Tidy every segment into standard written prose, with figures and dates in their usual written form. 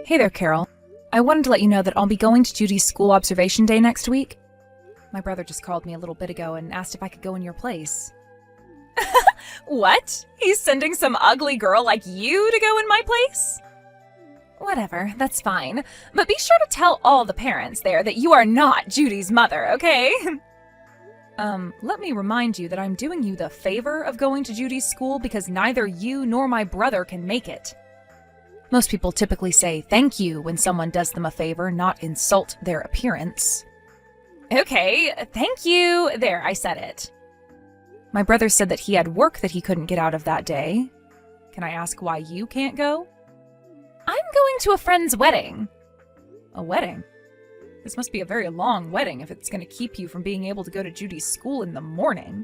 Hey there, Carol. I wanted to let you know that I'll be going to Judy's school observation day next week. My brother just called me a little bit ago and asked if I could go in your place. What? He's sending some ugly girl like you to go in my place? Whatever, that's fine. But be sure to tell all the parents there that you are not Judy's mother, okay? Let me remind you that I'm doing you the favor of going to Judy's school because neither you nor my brother can make it. Most people typically say thank you when someone does them a favor, not insult their appearance. Okay, thank you. There, I said it. My brother said that he had work that he couldn't get out of that day. Can I ask why you can't go? I'm going to a friend's wedding. A wedding? This must be a very long wedding if it's going to keep you from being able to go to Judy's school in the morning.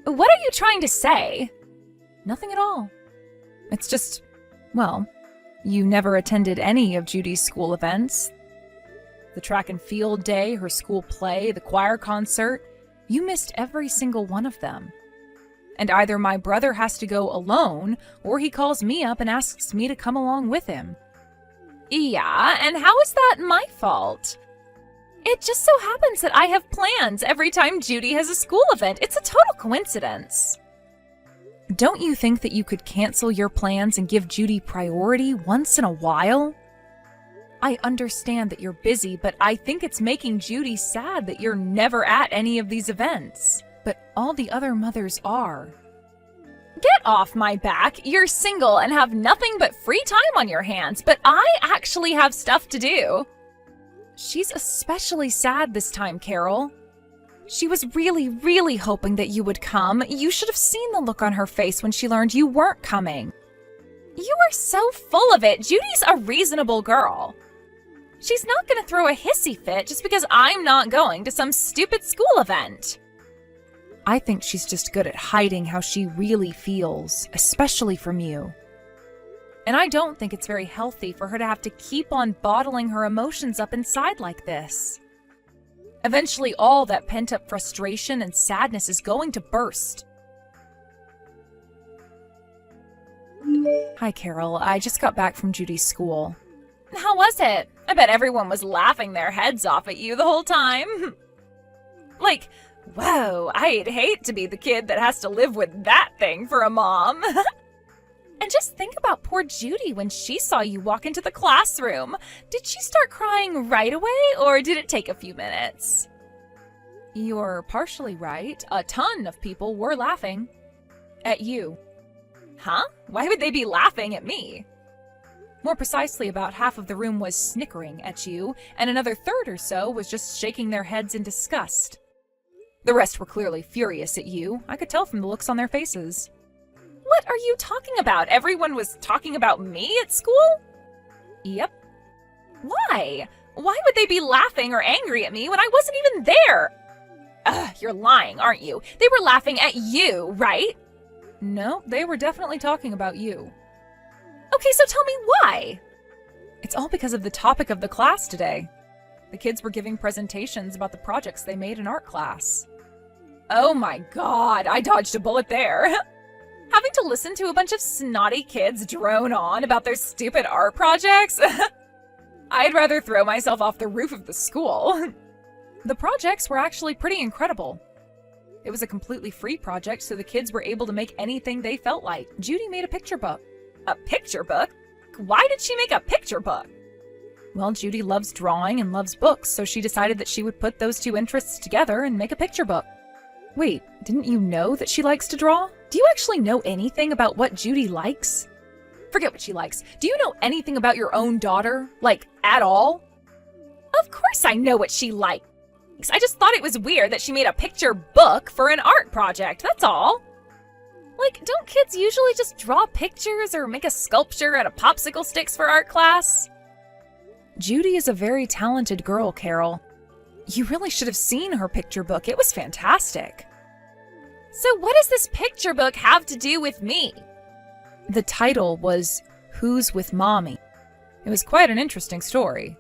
What are you trying to say? Nothing at all. It's just, well, you never attended any of Judy's school events. The track and field day, her school play, the choir concert. You missed every single one of them. And either my brother has to go alone, or he calls me up and asks me to come along with him. Yeah, and how is that my fault? It just so happens that I have plans every time Judy has a school event. It's a total coincidence. Don't you think that you could cancel your plans and give Judy priority once in a while? I understand that you're busy, but I think it's making Judy sad that you're never at any of these events. But all the other mothers are. Get off my back. You're single and have nothing but free time on your hands, but I actually have stuff to do. She's especially sad this time, Carol. She was really, really hoping that you would come. You should have seen the look on her face when she learned you weren't coming. You are so full of it. Judy's a reasonable girl. She's not going to throw a hissy fit just because I'm not going to some stupid school event. I think she's just good at hiding how she really feels, especially from you. And I don't think it's very healthy for her to have to keep on bottling her emotions up inside like this. Eventually, all that pent-up frustration and sadness is going to burst. Hi, Carol. I just got back from Judy's school. How was it? I bet everyone was laughing their heads off at you the whole time. Like, whoa, I'd hate to be the kid that has to live with that thing for a mom. And just think about poor Judy when she saw you walk into the classroom. Did she start crying right away, or did it take a few minutes? You're partially right. A ton of people were laughing. At you. Huh? Why would they be laughing at me? More precisely, about half of the room was snickering at you, and another third or so was just shaking their heads in disgust. The rest were clearly furious at you. I could tell from the looks on their faces. What are you talking about? Everyone was talking about me at school? Yep. Why? Why would they be laughing or angry at me when I wasn't even there? You're lying, aren't you? They were laughing at you, right? No, they were definitely talking about you. Okay, so tell me why. It's all because of the topic of the class today. The kids were giving presentations about the projects they made in art class. Oh my God, I dodged a bullet there. Having to listen to a bunch of snotty kids drone on about their stupid art projects? I'd rather throw myself off the roof of the school. The projects were actually pretty incredible. It was a completely free project, so the kids were able to make anything they felt like. Judy made a picture book. A picture book? Why did she make a picture book? Well, Judy loves drawing and loves books, so she decided that she would put those two interests together and make a picture book. Wait, didn't you know that she likes to draw? Do you actually know anything about what Judy likes? Forget what she likes. Do you know anything about your own daughter? Like, at all? Of course I know what she likes. I just thought it was weird that she made a picture book for an art project, that's all. Like, don't kids usually just draw pictures or make a sculpture out of popsicle sticks for art class? Judy is a very talented girl, Carol. You really should have seen her picture book. It was fantastic. So what does this picture book have to do with me? The title was Who's with Mommy? It was quite an interesting story.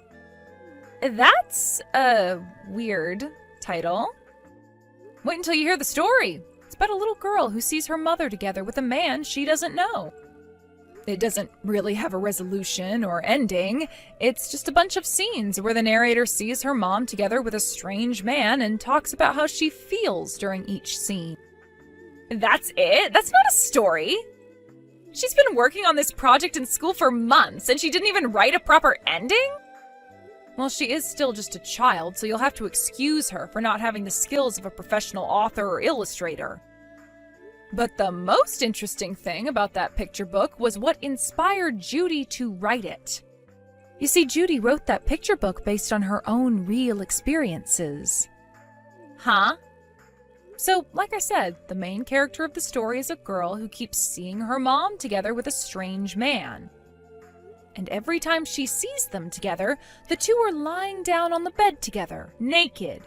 That's a weird title. Wait until you hear the story. It's about a little girl who sees her mother together with a man she doesn't know. It doesn't really have a resolution or ending. It's just a bunch of scenes where the narrator sees her mom together with a strange man and talks about how she feels during each scene. That's it? That's not a story. She's been working on this project in school for months, and she didn't even write a proper ending? Well, she is still just a child, so you'll have to excuse her for not having the skills of a professional author or illustrator. But the most interesting thing about that picture book was what inspired Judy to write it. You see, Judy wrote that picture book based on her own real experiences. Huh? So, like I said, the main character of the story is a girl who keeps seeing her mom together with a strange man. And every time she sees them together, the two are lying down on the bed together, naked.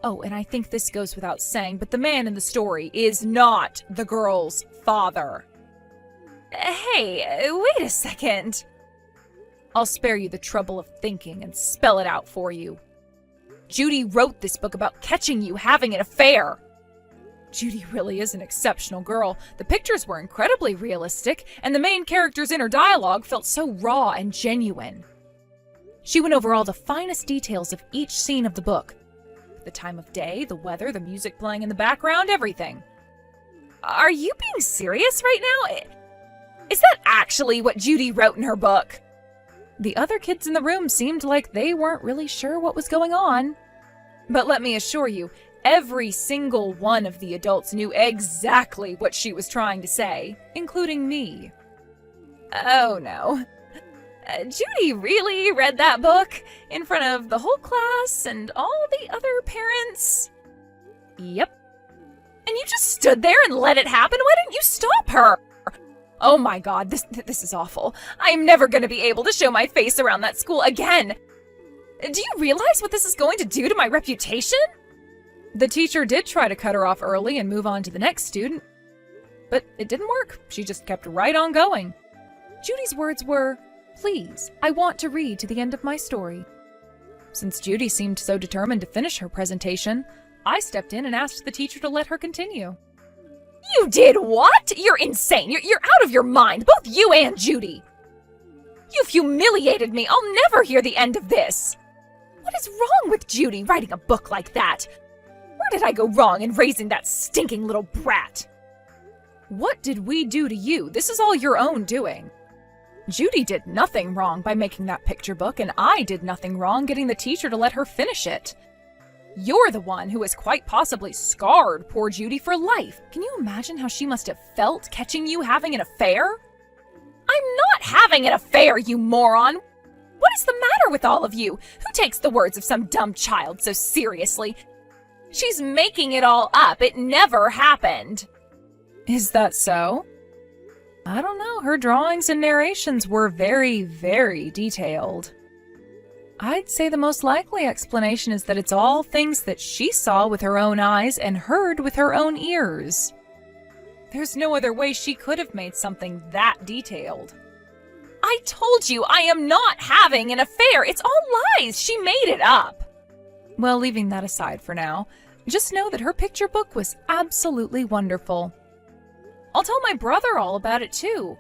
Oh, and I think this goes without saying, but the man in the story is not the girl's father. Hey, wait a second. I'll spare you the trouble of thinking and spell it out for you. Judy wrote this book about catching you having an affair. Judy really is an exceptional girl. The pictures were incredibly realistic, and the main character's inner dialogue felt so raw and genuine. She went over all the finest details of each scene of the book. The time of day, the weather, the music playing in the background, everything. Are you being serious right now? Is that actually what Judy wrote in her book? The other kids in the room seemed like they weren't really sure what was going on. But let me assure you, every single one of the adults knew exactly what she was trying to say, including me. Oh no. Judy really read that book in front of the whole class and all the other parents? Yep. And you just stood there and let it happen? Why didn't you stop her? Oh my god, this is awful. I am never going to be able to show my face around that school again. Do you realize what this is going to do to my reputation? The teacher did try to cut her off early and move on to the next student, but it didn't work. She just kept right on going. Judy's words were, "Please, I want to read to the end of my story." Since Judy seemed so determined to finish her presentation, I stepped in and asked the teacher to let her continue. You did what? You're insane. You're out of your mind, both you and Judy. You've humiliated me. I'll never hear the end of this. What is wrong with Judy writing a book like that? Where did I go wrong in raising that stinking little brat? What did we do to you? This is all your own doing. Judy did nothing wrong by making that picture book, and I did nothing wrong getting the teacher to let her finish it. You're the one who has quite possibly scarred poor Judy for life. Can you imagine how she must have felt catching you having an affair? I'm not having an affair, you moron! What is the matter with all of you? Who takes the words of some dumb child so seriously? She's making it all up. It never happened. Is that so? I don't know. Her drawings and narrations were very, very detailed. I'd say the most likely explanation is that it's all things that she saw with her own eyes and heard with her own ears. There's no other way she could have made something that detailed. I told you I am not having an affair. It's all lies. She made it up. Well, leaving that aside for now, just know that her picture book was absolutely wonderful. I'll tell my brother all about it too.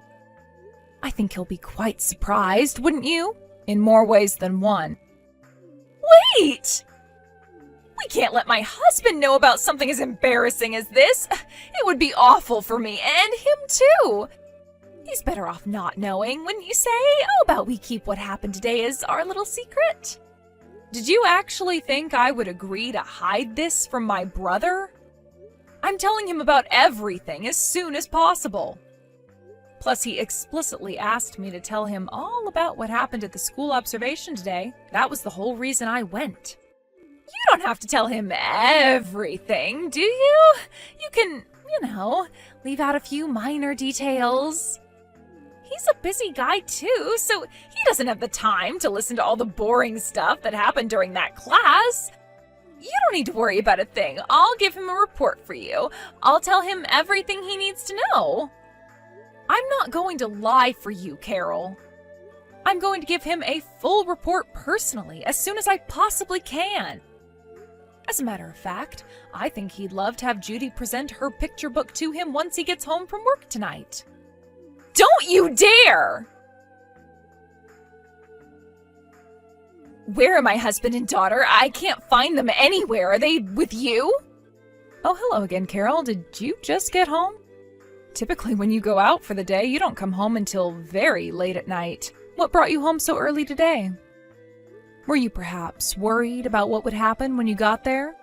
I think he'll be quite surprised, wouldn't you? In more ways than one. Wait! We can't let my husband know about something as embarrassing as this. It would be awful for me and him too. He's better off not knowing, wouldn't you say? How about we keep what happened today as our little secret? Did you actually think I would agree to hide this from my brother? I'm telling him about everything as soon as possible. Plus, he explicitly asked me to tell him all about what happened at the school observation today. That was the whole reason I went. You don't have to tell him everything, do you? You can, leave out a few minor details. He's a busy guy too, so he doesn't have the time to listen to all the boring stuff that happened during that class. You don't need to worry about a thing. I'll give him a report for you. I'll tell him everything he needs to know. I'm not going to lie for you, Carol. I'm going to give him a full report personally as soon as I possibly can. As a matter of fact, I think he'd love to have Judy present her picture book to him once he gets home from work tonight. Don't you dare! Where are my husband and daughter? I can't find them anywhere. Are they with you? Oh, hello again, Carol. Did you just get home? Typically, when you go out for the day, you don't come home until very late at night. What brought you home so early today? Were you perhaps worried about what would happen when you got there?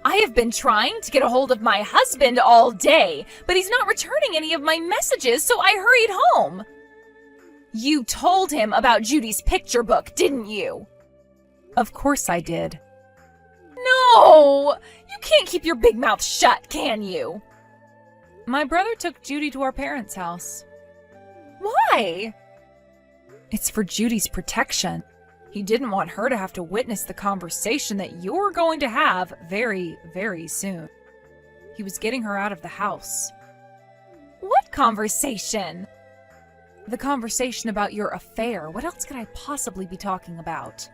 I have been trying to get a hold of my husband all day, but he's not returning any of my messages, so I hurried home. You told him about Judy's picture book, didn't you? Of course I did. No! You can't keep your big mouth shut, can you? My brother took Judy to our parents' house. Why? It's for Judy's protection. He didn't want her to have to witness the conversation that you're going to have very, very soon. He was getting her out of the house. What conversation? The conversation about your affair. What else could I possibly be talking about?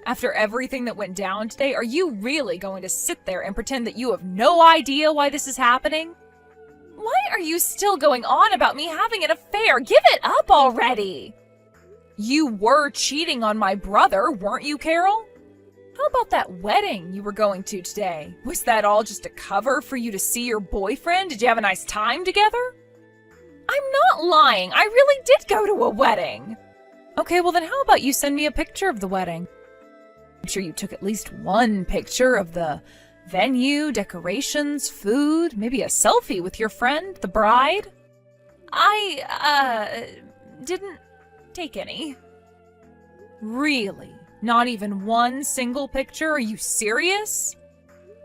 After everything that went down today, are you really going to sit there and pretend that you have no idea why this is happening? Why are you still going on about me having an affair? Give it up already! You were cheating on my brother, weren't you, Carol? How about that wedding you were going to today? Was that all just a cover for you to see your boyfriend? Did you have a nice time together? I'm not lying. I really did go to a wedding. Okay, well then how about you send me a picture of the wedding? I'm sure you took at least one picture of the venue, decorations, food, maybe a selfie with your friend, the bride. I didn't take any. Really? Not even one single picture? Are you serious?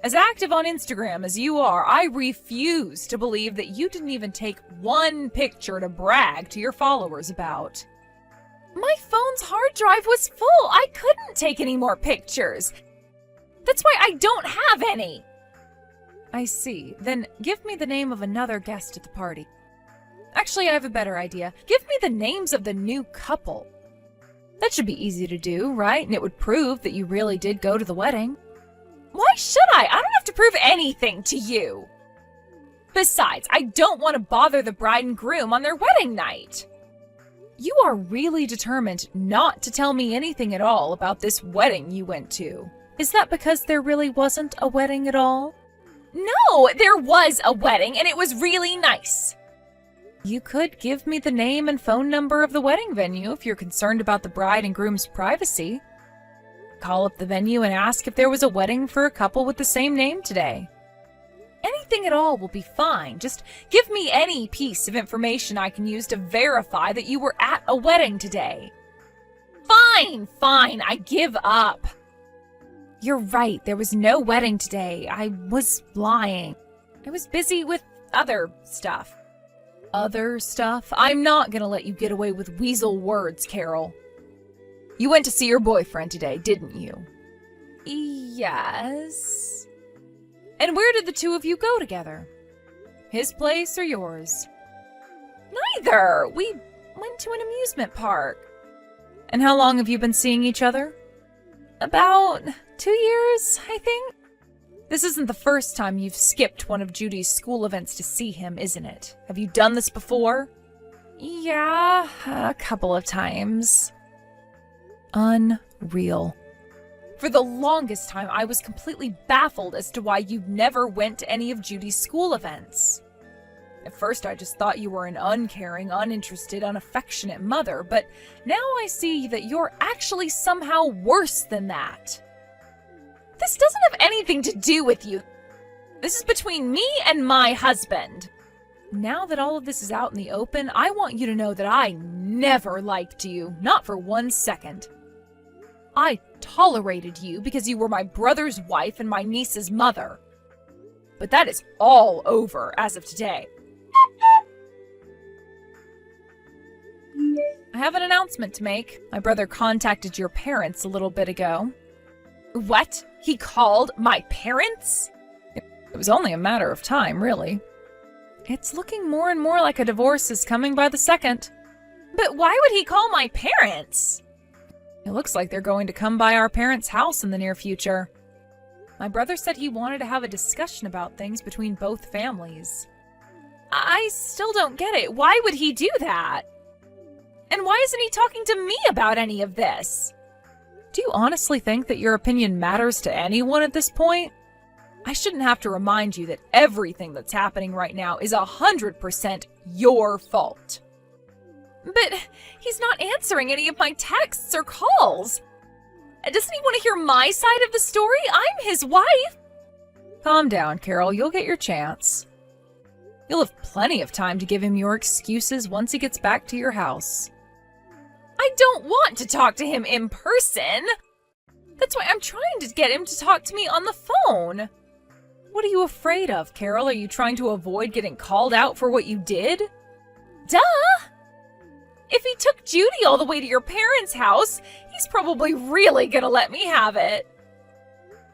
As active on Instagram as you are, I refuse to believe that you didn't even take one picture to brag to your followers about. My phone's hard drive was full. I couldn't take any more pictures. That's why I don't have any. I see. Then give me the name of another guest at the party. Actually, I have a better idea. Give me the names of the new couple. That should be easy to do, right? And it would prove that you really did go to the wedding. Why should I? I don't have to prove anything to you. Besides, I don't want to bother the bride and groom on their wedding night. You are really determined not to tell me anything at all about this wedding you went to. Is that because there really wasn't a wedding at all? No, there was a wedding and it was really nice. You could give me the name and phone number of the wedding venue if you're concerned about the bride and groom's privacy. Call up the venue and ask if there was a wedding for a couple with the same name today. Anything at all will be fine. Just give me any piece of information I can use to verify that you were at a wedding today. Fine, I give up. You're right, there was no wedding today. I was lying. I was busy with other stuff. Other stuff? I'm not gonna let you get away with weasel words, Carol. You went to see your boyfriend today, didn't you? Yes. And where did the two of you go together? His place or yours? Neither. We went to an amusement park. And how long have you been seeing each other? About 2 years, I think. This isn't the first time you've skipped one of Judy's school events to see him, isn't it? Have you done this before? Yeah, a couple of times. Unreal. For the longest time, I was completely baffled as to why you never went to any of Judy's school events. At first, I just thought you were an uncaring, uninterested, unaffectionate mother, but now I see that you're actually somehow worse than that. This doesn't have anything to do with you. This is between me and my husband. Now that all of this is out in the open, I want you to know that I never liked you, not for 1 second. I tolerated you because you were my brother's wife and my niece's mother. But that is all over as of today. I have an announcement to make. My brother contacted your parents a little bit ago. What? He called my parents? It was only a matter of time, really. It's looking more and more like a divorce is coming by the second. But why would he call my parents? It looks like they're going to come by our parents' house in the near future. My brother said he wanted to have a discussion about things between both families. I still don't get it. Why would he do that? And why isn't he talking to me about any of this? Do you honestly think that your opinion matters to anyone at this point? I shouldn't have to remind you that everything that's happening right now is 100% your fault. But he's not answering any of my texts or calls. Doesn't he want to hear my side of the story? I'm his wife. Calm down, Carol. You'll get your chance. You'll have plenty of time to give him your excuses once he gets back to your house. I don't want to talk to him in person. That's why I'm trying to get him to talk to me on the phone. What are you afraid of, Carol? Are you trying to avoid getting called out for what you did? Duh! If he took Judy all the way to your parents' house, he's probably really gonna let me have it.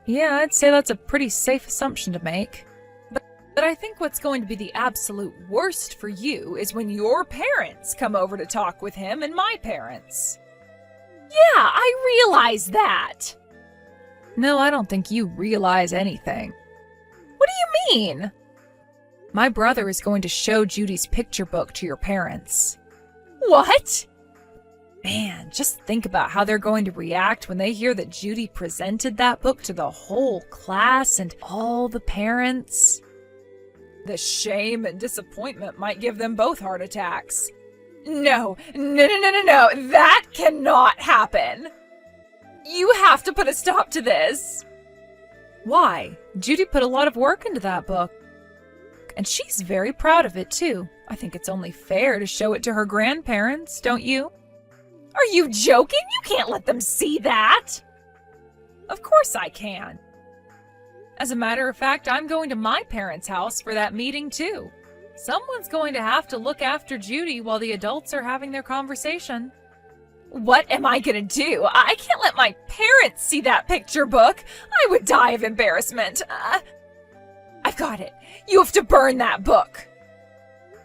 Yeah, I'd say that's a pretty safe assumption to make. But I think what's going to be the absolute worst for you is when your parents come over to talk with him and my parents. Yeah, I realize that. No, I don't think you realize anything. What do you mean? My brother is going to show Judy's picture book to your parents. What? Man, just think about how they're going to react when they hear that Judy presented that book to the whole class and all the parents. The shame and disappointment might give them both heart attacks. No. That cannot happen. You have to put a stop to this. Why? Judy put a lot of work into that book. And she's very proud of it, too. I think it's only fair to show it to her grandparents, don't you? Are you joking? You can't let them see that. Of course I can. As a matter of fact, I'm going to my parents' house for that meeting, too. Someone's going to have to look after Judy while the adults are having their conversation. What am I gonna do? I can't let my parents see that picture book. I would die of embarrassment. I've got it. You have to burn that book.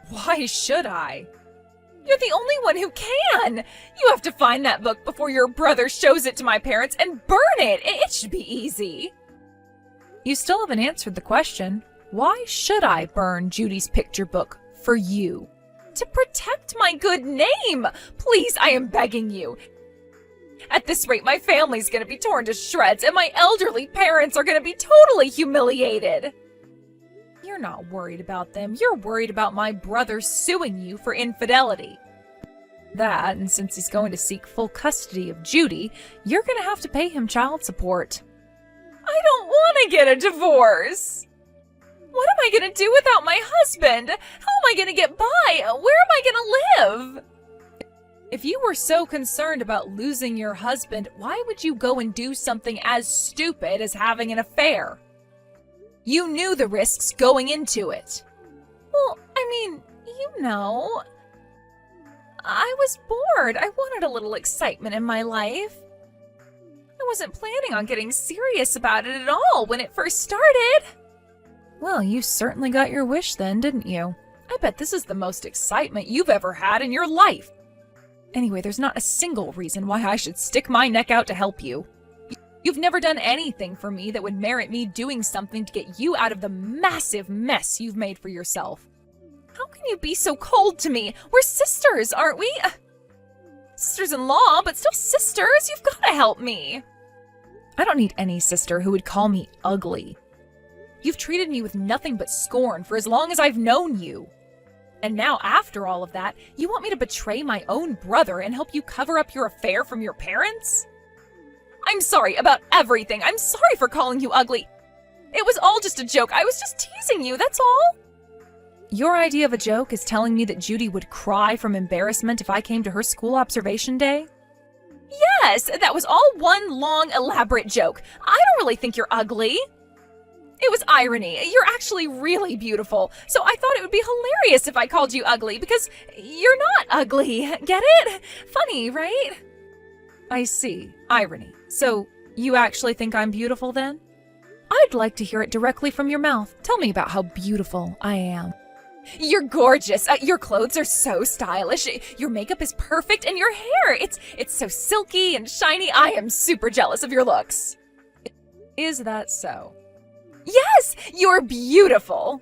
Why should I? You're the only one who can. You have to find that book before your brother shows it to my parents and burn it. It should be easy. You still haven't answered the question. Why should I burn Judy's picture book for you? To protect my good name. Please, I am begging you. At this rate, my family's gonna be torn to shreds, and my elderly parents are gonna be totally humiliated. You're not worried about them. You're worried about my brother suing you for infidelity. That, and since he's going to seek full custody of Judy, you're gonna have to pay him child support. I don't want to get a divorce. What am I going to do without my husband? How am I going to get by? Where am I going to live? If you were so concerned about losing your husband, why would you go and do something as stupid as having an affair? You knew the risks going into it. Well, I mean, you know, I was bored. I wanted a little excitement in my life. I wasn't planning on getting serious about it at all when it first started. Well, you certainly got your wish then, didn't you? I bet this is the most excitement you've ever had in your life. Anyway, there's not a single reason why I should stick my neck out to help you. You've never done anything for me that would merit me doing something to get you out of the massive mess you've made for yourself. How can you be so cold to me? We're sisters, aren't we? Sisters-in-law, but still sisters. You've got to help me. I don't need any sister who would call me ugly. You've treated me with nothing but scorn for as long as I've known you. And now, after all of that, you want me to betray my own brother and help you cover up your affair from your parents? I'm sorry about everything. I'm sorry for calling you ugly. It was all just a joke. I was just teasing you, that's all. Your idea of a joke is telling me that Judy would cry from embarrassment if I came to her school observation day? Yes, that was all one long, elaborate joke. I don't really think you're ugly. It was irony. You're actually really beautiful. So I thought it would be hilarious if I called you ugly because you're not ugly. Get it? Funny, right? I see. Irony. So you actually think I'm beautiful then? I'd like to hear it directly from your mouth. Tell me about how beautiful I am. You're gorgeous. Your clothes are so stylish. Your makeup is perfect, and your hair, it's so silky and shiny. I am super jealous of your looks. Is that so? Yes, you're beautiful.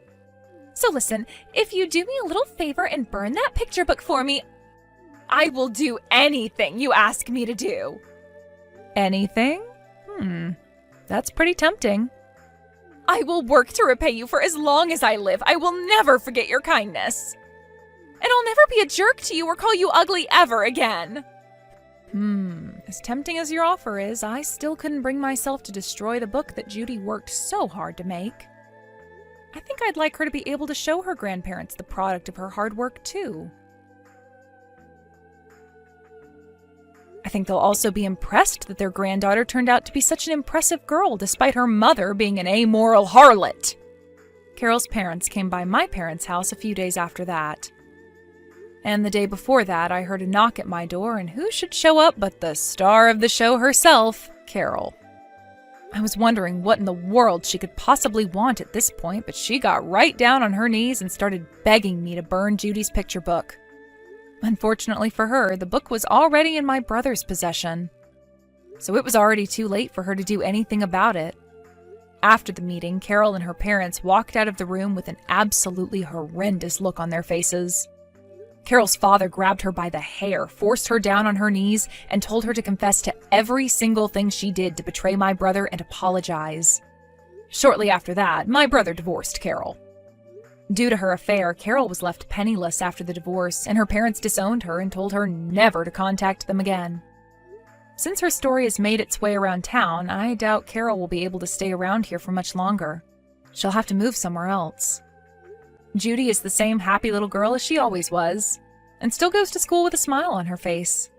So listen, if you do me a little favor and burn that picture book for me, I will do anything you ask me to do. Anything? That's pretty tempting. I will work to repay you for as long as I live. I will never forget your kindness. And I'll never be a jerk to you or call you ugly ever again. As tempting as your offer is, I still couldn't bring myself to destroy the book that Judy worked so hard to make. I think I'd like her to be able to show her grandparents the product of her hard work, too. I think they'll also be impressed that their granddaughter turned out to be such an impressive girl despite her mother being an amoral harlot. Carol's parents came by my parents' house a few days after that. And the day before that, I heard a knock at my door, and who should show up but the star of the show herself, Carol. I was wondering what in the world she could possibly want at this point, but she got right down on her knees and started begging me to burn Judy's picture book. Unfortunately for her, the book was already in my brother's possession, so it was already too late for her to do anything about it. After the meeting, Carol and her parents walked out of the room with an absolutely horrendous look on their faces. Carol's father grabbed her by the hair, forced her down on her knees, and told her to confess to every single thing she did to betray my brother and apologize. Shortly after that, my brother divorced Carol. Due to her affair, Carol was left penniless after the divorce, and her parents disowned her and told her never to contact them again. Since her story has made its way around town, I doubt Carol will be able to stay around here for much longer. She'll have to move somewhere else. Judy is the same happy little girl as she always was, and still goes to school with a smile on her face.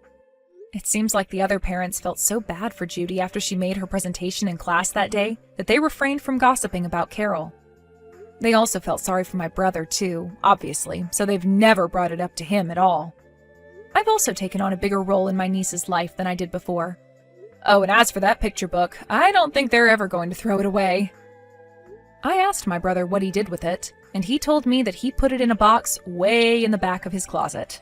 It seems like the other parents felt so bad for Judy after she made her presentation in class that day that they refrained from gossiping about Carol. They also felt sorry for my brother, too, obviously, so they've never brought it up to him at all. I've also taken on a bigger role in my niece's life than I did before. Oh, and as for that picture book, I don't think they're ever going to throw it away. I asked my brother what he did with it, and he told me that he put it in a box way in the back of his closet.